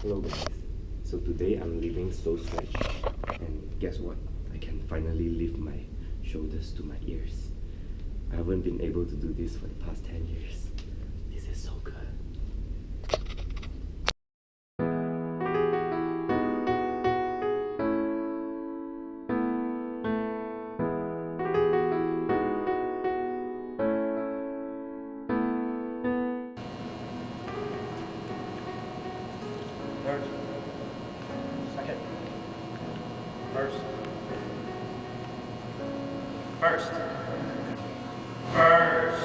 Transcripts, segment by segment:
Hello guys. So today I'm leaving so stretched, and guess what? I can finally lift my shoulders to my ears. I haven't been able to do this for the past 10 years. This is so good. Third. Second. First. First. First.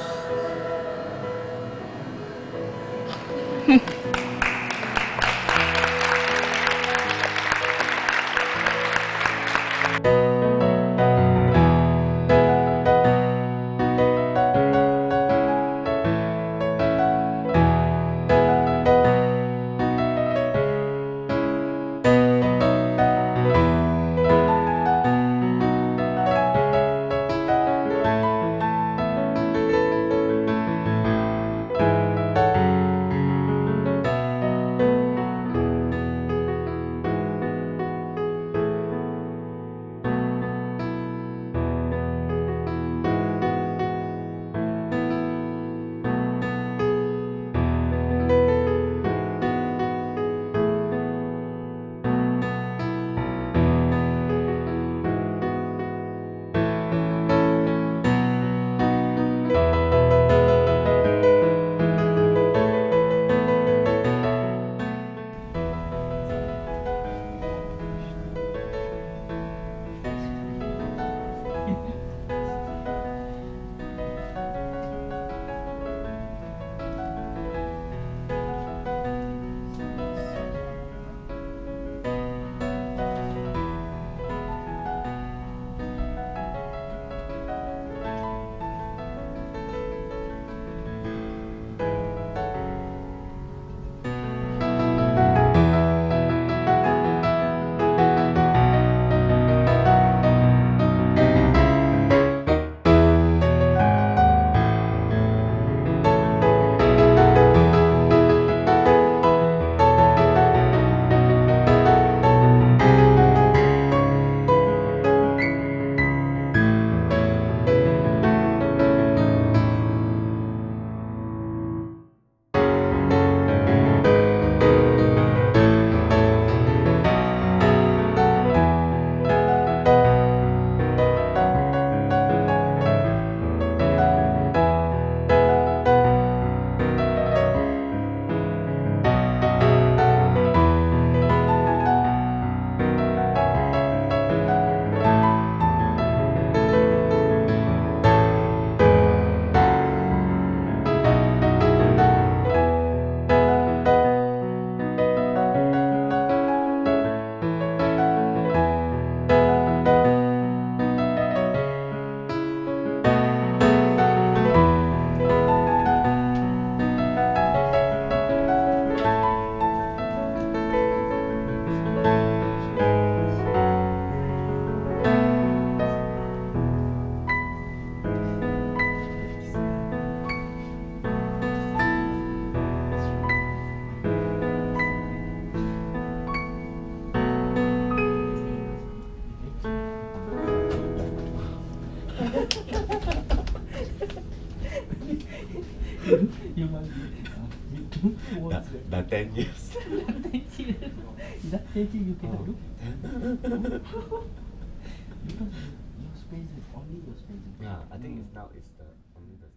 Yung mga The 10 years. That 10 years you cannot do. Because your space is only your space. Yeah, I think it's now it's the only the